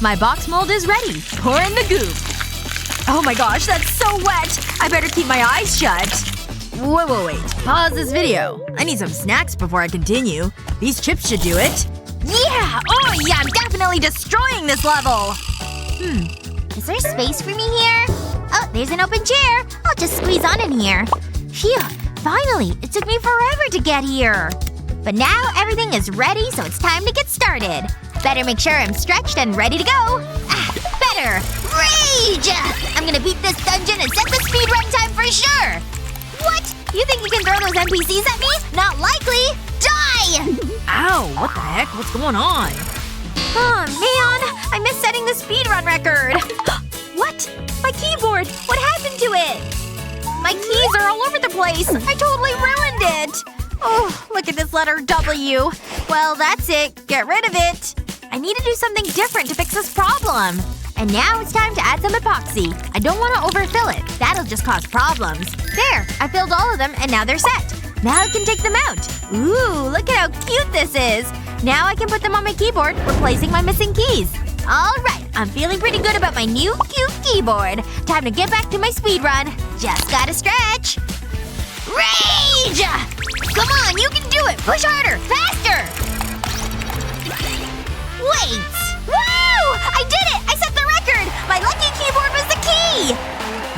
My box mold is ready. Pour in the goop. Oh my gosh, that's so wet! I better keep my eyes shut. Wait. Pause this video. I need some snacks before I continue. These chips should do it. Yeah! Oh yeah, I'm definitely destroying this level! Is there space for me here? Oh, there's an open chair. I'll just squeeze on in here. Phew. Finally! It took me forever to get here. But now everything is ready, so it's time to get started. Better make sure I'm stretched and ready to go. Better! Rage! I'm gonna beat this dungeon and set the speedrun time for sure! What? You think you can throw those NPCs at me? Not likely! Die! Ow, what the heck? What's going on? Oh man! I missed setting the speedrun record! What? My keyboard! What happened to it? My keys are all over the place! I totally ruined it! Oh, look at this letter W. Well, that's it. Get rid of it. I need to do something different to fix this problem. And now it's time to add some epoxy. I don't want to overfill it. That'll just cause problems. There! I filled all of them and now they're set. Now I can take them out. Ooh, look at how cute this is. Now I can put them on my keyboard, replacing my missing keys. Alright, I'm feeling pretty good about my new cute keyboard. Time to get back to my speedrun. Just gotta stretch. Rage! Come on, you can do it! Push harder! Faster! Wait! Woo! I did it! I set the record! My lucky keyboard was the key!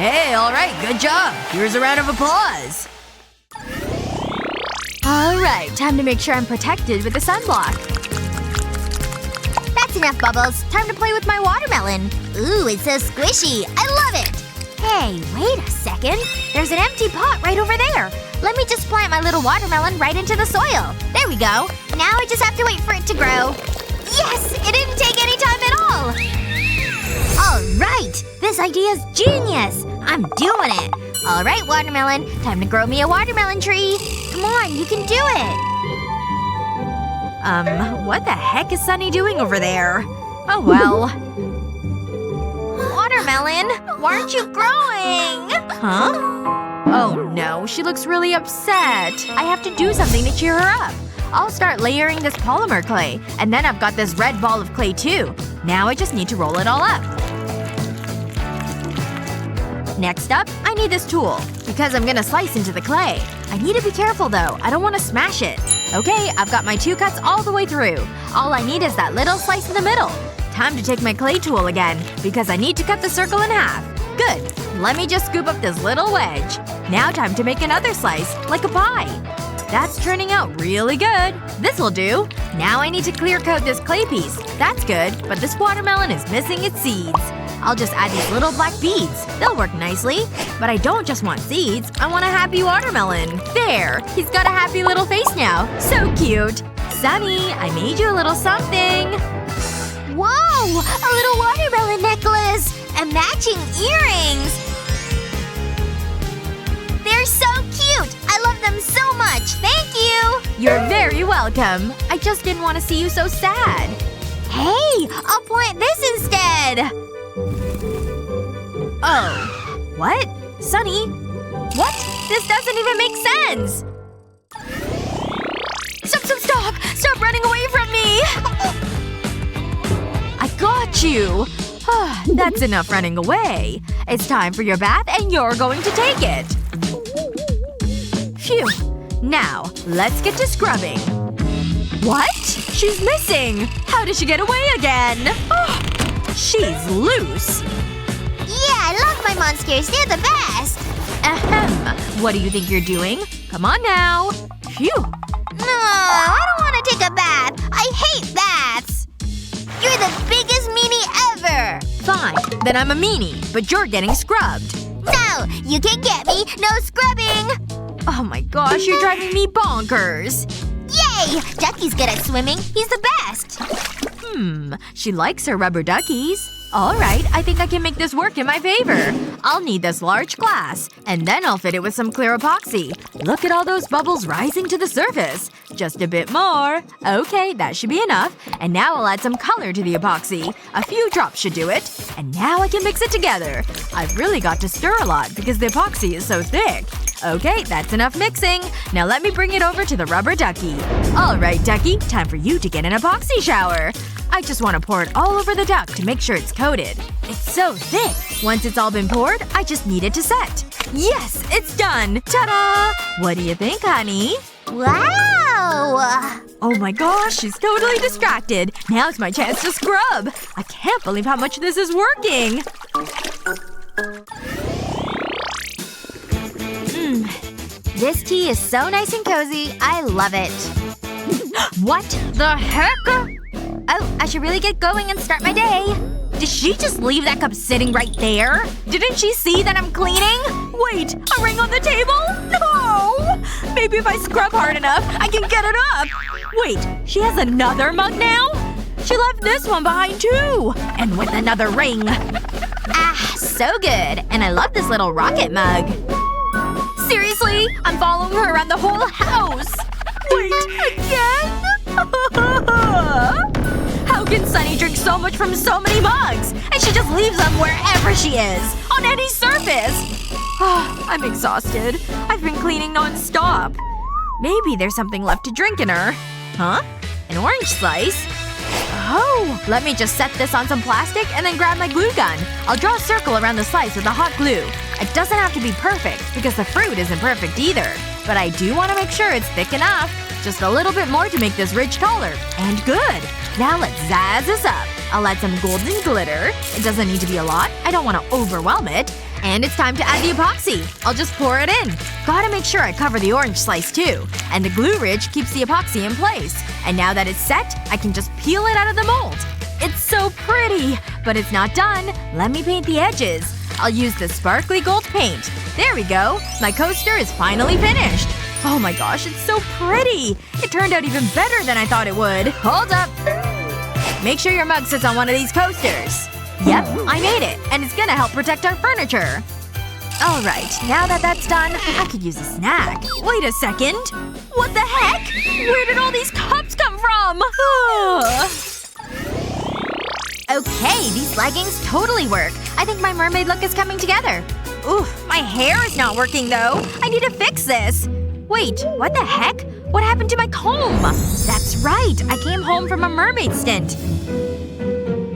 Hey, alright, good job. Here's a round of applause. Alright, time to make sure I'm protected with the sunblock. That's enough bubbles. Time to play with my watermelon. Ooh, it's so squishy. I love it! Hey, wait a second. There's an empty pot right over there. Let me just plant my little watermelon right into the soil. There we go. Now I just have to wait for it to grow. Yes! It didn't take any time at all! Alright! This idea's genius! I'm doing it! Alright, watermelon. Time to grow me a watermelon tree. Come on, you can do it! What the heck is Sunny doing over there? Oh well. Watermelon? Why aren't you growing? Huh? Oh no, she looks really upset. I have to do something to cheer her up. I'll start layering this polymer clay. And then I've got this red ball of clay too. Now I just need to roll it all up. Next up, I need this tool. Because I'm gonna slice into the clay. I need to be careful though. I don't want to smash it. Okay, I've got my 2 cuts all the way through. All I need is that little slice in the middle. Time to take my clay tool again. Because I need to cut the circle in half. Good. Let me just scoop up this little wedge. Now time to make another slice, like a pie. That's turning out really good. This'll do. Now I need to clear coat this clay piece. That's good, but this watermelon is missing its seeds. I'll just add these little black beads. They'll work nicely. But I don't just want seeds. I want a happy watermelon. There! He's got a happy little face now. So cute. Sunny, I made you a little something. Whoa! A little watermelon necklace! And matching earrings! They're so cute! I love them so much! Thank you! You're very welcome. I just didn't want to see you so sad. Hey! I'll plant this instead! Oh. What? Sunny? What? This doesn't even make sense! Stop! Stop running away from me! I got you! That's enough running away. It's time for your bath and you're going to take it. Phew. Now, let's get to scrubbing. What? She's missing! How did she get away again? Oh, she's loose. Yeah, I love my monsters. They're the best! Ahem. What do you think you're doing? Come on now. Phew. No, I don't want to take a bath. I hate baths! You're the biggest meanie ever! Fine. Then I'm a meanie. But you're getting scrubbed. No! You can't get me! No scrubbing! Oh my gosh, you're driving me bonkers. Yay! Ducky's good at swimming. He's the best! She likes her rubber duckies. Alright, I think I can make this work in my favor. I'll need this large glass. And then I'll fit it with some clear epoxy. Look at all those bubbles rising to the surface. Just a bit more. Okay, that should be enough. And now I'll add some color to the epoxy. A few drops should do it. And now I can mix it together. I've really got to stir a lot because the epoxy is so thick. Okay, that's enough mixing. Now let me bring it over to the rubber ducky. Alright, ducky. Time for you to get an epoxy shower. I just want to pour it all over the duck to make sure it's coated. It's so thick. Once it's all been poured, I just need it to set. Yes! It's done! Ta-da! What do you think, honey? Wow! Oh my gosh, she's totally distracted. Now's my chance to scrub. I can't believe how much this is working. This tea is so nice and cozy. I love it. What the heck? Oh, I should really get going and start my day. Did she just leave that cup sitting right there? Didn't she see that I'm cleaning? Wait, a ring on the table? No! Maybe if I scrub hard enough, I can get it up. Wait, she has another mug now? She left this one behind too! And with another ring. Ah, so good. And I love this little rocket mug. Seriously? I'm following her around the whole house! Wait, again? How can Sunny drink so much from so many mugs? And she just leaves them wherever she is! On any surface! I'm exhausted. I've been cleaning non-stop. Maybe there's something left to drink in her. Huh? An orange slice? Oh! Let me just set this on some plastic and then grab my glue gun. I'll draw a circle around the slice with the hot glue. It doesn't have to be perfect, because the fruit isn't perfect either. But I do want to make sure it's thick enough. Just a little bit more to make this rich color. And good! Now let's zazz this up. I'll add some golden glitter. It doesn't need to be a lot. I don't want to overwhelm it. And it's time to add the epoxy. I'll just pour it in. Gotta make sure I cover the orange slice too. And the glue ridge keeps the epoxy in place. And now that it's set, I can just peel it out of the mold. It's so pretty! But it's not done. Let me paint the edges. I'll use the sparkly gold paint. There we go. My coaster is finally finished. Oh my gosh, it's so pretty! It turned out even better than I thought it would. Hold up! Make sure your mug sits on one of these coasters. Yep, I made it. And it's gonna help protect our furniture. Alright, now that that's done, I could use a snack. Wait a second. What the heck? Where did all these cups come from? Okay, these leggings totally work. I think my mermaid look is coming together. Oof, my hair is not working though. I need to fix this. Wait, what the heck? What happened to my comb? That's right, I came home from a mermaid stint.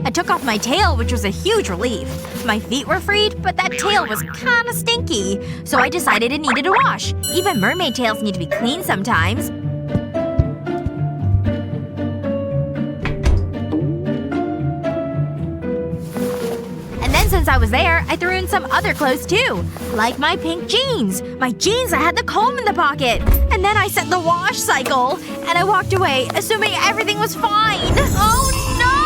I took off my tail, which was a huge relief. My feet were freed, but that tail was kinda stinky. So I decided it needed a wash. Even mermaid tails need to be cleaned sometimes. And then since I was there, I threw in some other clothes too. Like my pink jeans. My jeans that had the comb in the pocket. And then I set the wash cycle. And I walked away, assuming everything was fine. Oh no!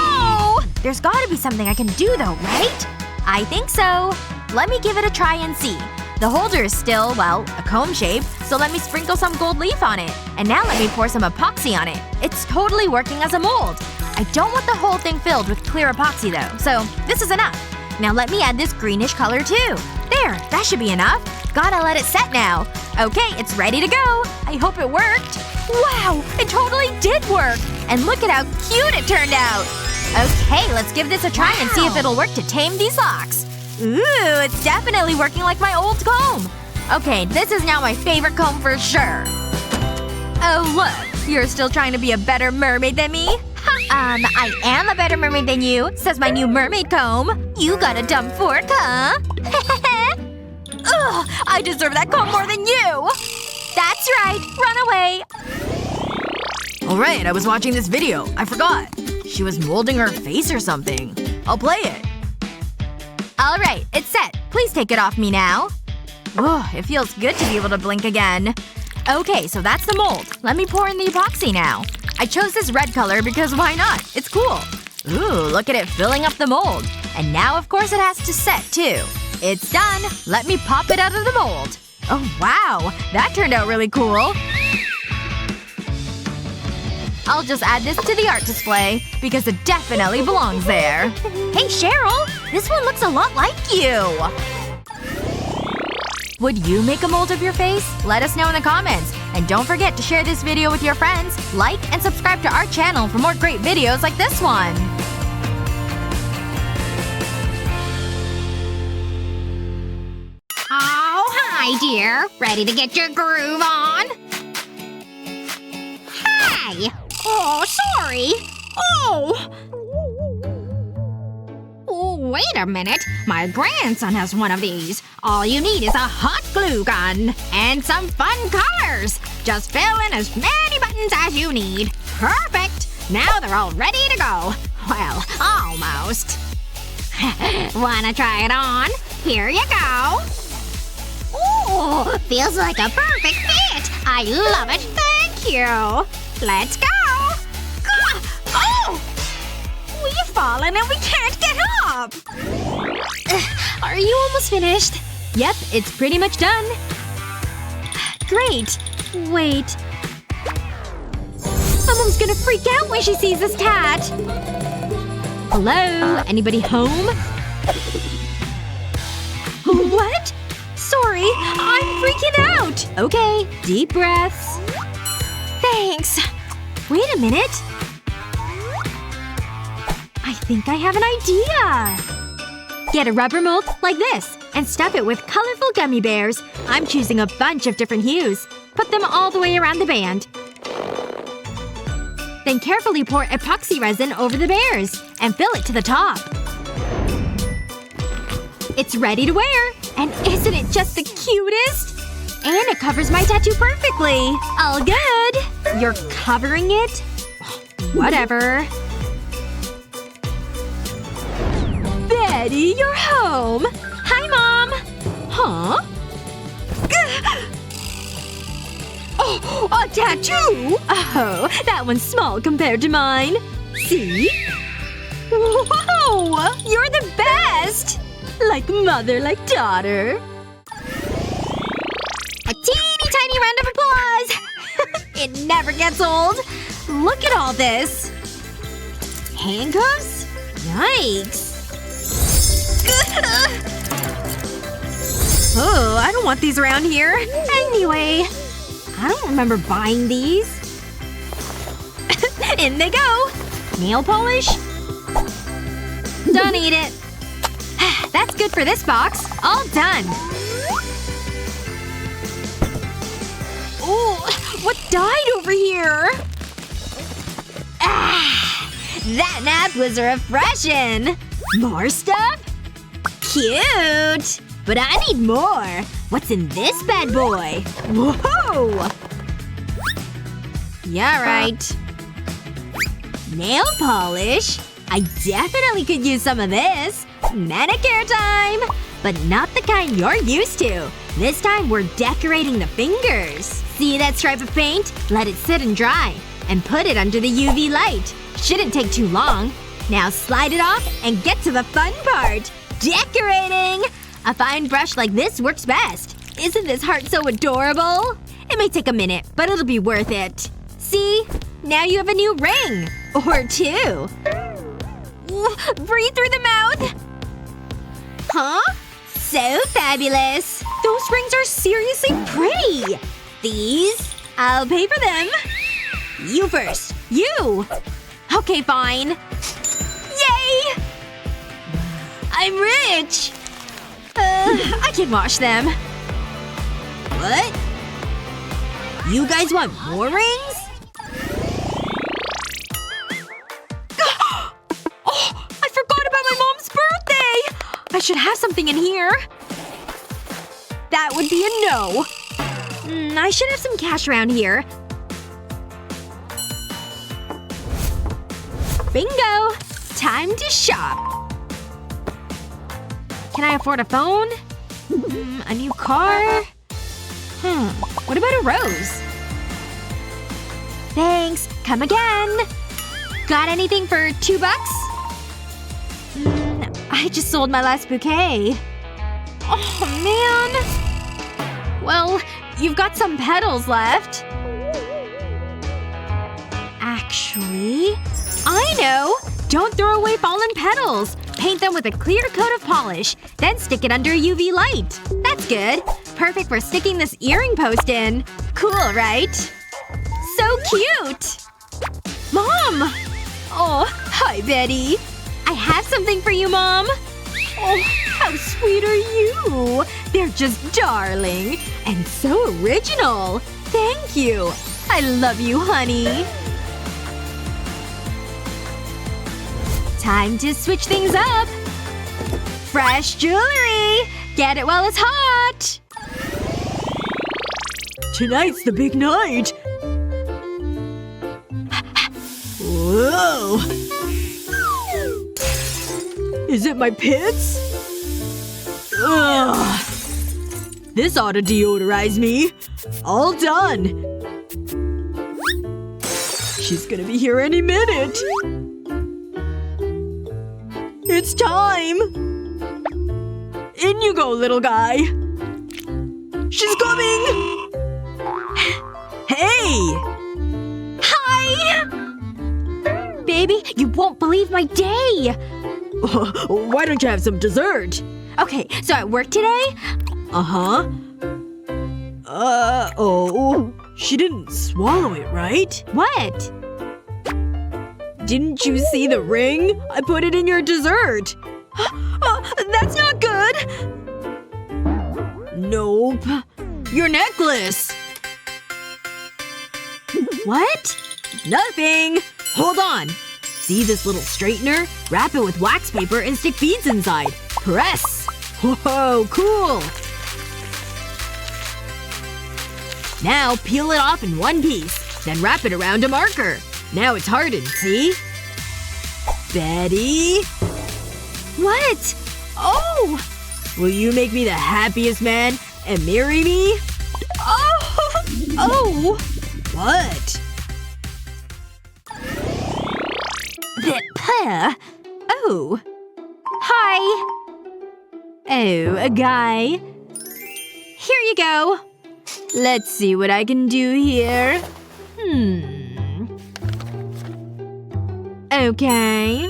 There's gotta be something I can do though, right? I think so. Let me give it a try and see. The holder is still, well, a comb shape, so let me sprinkle some gold leaf on it. And now let me pour some epoxy on it. It's totally working as a mold. I don't want the whole thing filled with clear epoxy though, so this is enough. Now let me add this greenish color too. There, that should be enough. Gotta let it set now. Okay, it's ready to go. I hope it worked. Wow, it totally did work! And look at how cute it turned out! Okay, let's give this a try and see if it'll work to tame these locks. Ooh, it's definitely working like my old comb. Okay, this is now my favorite comb for sure. Oh look, you're still trying to be a better mermaid than me? I am a better mermaid than you, says my new mermaid comb. You got a dumb fork, huh? Ugh, I deserve that comb more than you! That's right. Run away. Alright, I was watching this video. I forgot. She was molding her face or something. I'll play it. Alright, it's set. Please take it off me now. Ugh, it feels good to be able to blink again. Okay, so that's the mold. Let me pour in the epoxy now. I chose this red color because why not? It's cool. Ooh, look at it filling up the mold. And now of course it has to set too. It's done. Let me pop it out of the mold. Oh wow, that turned out really cool. I'll just add this to the art display, because it definitely belongs there. Hey Cheryl! This one looks a lot like you! Would you make a mold of your face? Let us know in the comments. And don't forget to share this video with your friends, like, and subscribe to our channel for more great videos like this one. Oh, hi dear. Ready to get your groove on? Hi! Oh, sorry. Oh! Wait a minute. My grandson has one of these. All you need is a hot glue gun. And some fun colors. Just fill in as many buttons as you need. Perfect! Now they're all ready to go. Well, almost. Wanna try it on? Here you go. Ooh, feels like a perfect fit. I love it. Thank you. Let's go. Oh! We've fallen and we can't get up! Are you almost finished? Yep, it's pretty much done. Great. Wait. Someone's gonna freak out when she sees this cat. Hello? Anybody home? What? Sorry. I'm freaking out. Okay. Deep breaths. Thanks. Wait a minute. I think I have an idea! Get a rubber mold like this and stuff it with colorful gummy bears. I'm choosing a bunch of different hues. Put them all the way around the band. Then carefully pour epoxy resin over the bears and fill it to the top. It's ready to wear! And isn't it just the cutest? And it covers my tattoo perfectly! All good! You're covering it? Whatever. Betty, you're home! Hi, Mom! Huh? Oh, a tattoo! Oh, that one's small compared to mine. See? Whoa! You're the best! Like mother, like daughter. A teeny tiny round of applause! It never gets old. Look at all this. Handcuffs? Yikes. Oh, I don't want these around here. Anyway. I don't remember buying these. In they go! Nail polish? Don't eat it. That's good for this box. All done. Oh, what died over here? Ah! That nap was refreshing. More stuff? Cute! But I need more. What's in this bad boy? Whoa! Yeah, right. Nail polish? I definitely could use some of this. Manicure time! But not the kind you're used to. This time we're decorating the fingers. See that stripe of paint? Let it sit and dry. And put it under the UV light. Shouldn't take too long. Now slide it off and get to the fun part. Decorating! A fine brush like this works best. Isn't this heart so adorable? It may take a minute, but it'll be worth it. See? Now you have a new ring. Or two. Breathe through the mouth. Huh? So fabulous. Those rings are seriously pretty. These? I'll pay for them. You first. You! Okay, fine. Yay! I'm rich! I can wash them. What? You guys want more rings? Oh! I forgot about my mom's birthday! I should have something in here. That would be a no. I should have some cash around here. Bingo! Time to shop. Can I afford a phone? A new car? What about a rose? Thanks. Come again. Got anything for $2? I just sold my last bouquet. Oh, man. Well, you've got some petals left. Actually… I know! Don't throw away fallen petals! Paint them with a clear coat of polish. Then stick it under a UV light. That's good. Perfect for sticking this earring post in. Cool, right? So cute! Mom! Oh, hi, Betty. I have something for you, Mom. Oh, how sweet are you? They're just darling. And so original. Thank you. I love you, honey. Time to switch things up. Fresh jewelry! Get it while it's hot! Tonight's the big night! Whoa! Is it my pits? Ugh. This ought to deodorize me. All done! She's gonna be here any minute! It's time! In you go, little guy! She's coming! Hey! Hi! Baby, you won't believe my day! Why don't you have some dessert? Okay, so at work today… Uh-huh. Oh. She didn't swallow it, right? What? Didn't you see the ring? I put it in your dessert. That's not good! Nope. Your necklace! What? Nothing! Hold on. See this little straightener? Wrap it with wax paper and stick beads inside. Press! Whoa, cool! Now peel it off in one piece. Then wrap it around a marker. Now it's hardened, see? Betty? What? Oh! Will you make me the happiest man and marry me? Oh! Oh! What? Oh. Hi. Oh, a guy. Here you go. Let's see what I can do here. Okay.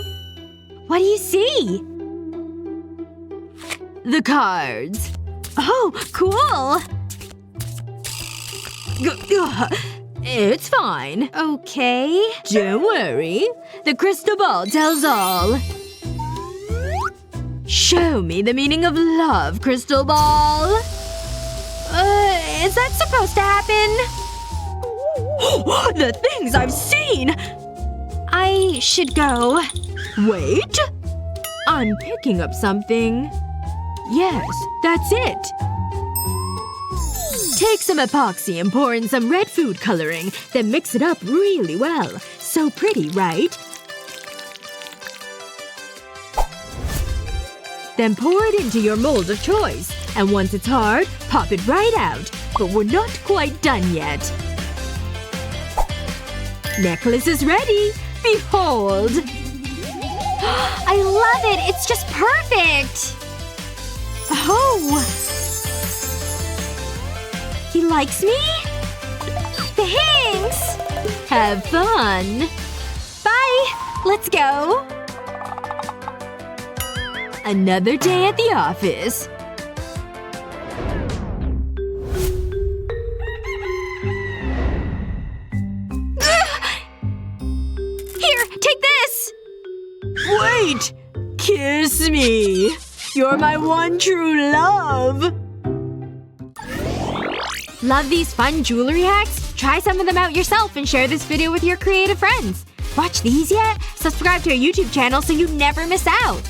What do you see? The cards. Oh, cool. It's fine. Okay. Don't worry. The crystal ball tells all. Show me the meaning of love, crystal ball. Is that supposed to happen? The things I've seen! I should go. Wait. I'm picking up something. Yes, that's it. Take some epoxy and pour in some red food coloring, then mix it up really well. So pretty, right? Then pour it into your mold of choice. And once it's hard, pop it right out. But we're not quite done yet. Necklace is ready! Behold! I love it! It's just perfect! Oh! He likes me? Thanks! Have fun! Bye! Let's go! Another day at the office. Here! Take this! Wait! Kiss me! You're my one true love! Love these fun jewelry hacks? Try some of them out yourself and share this video with your creative friends. Watch these yet? Subscribe to our YouTube channel so you never miss out.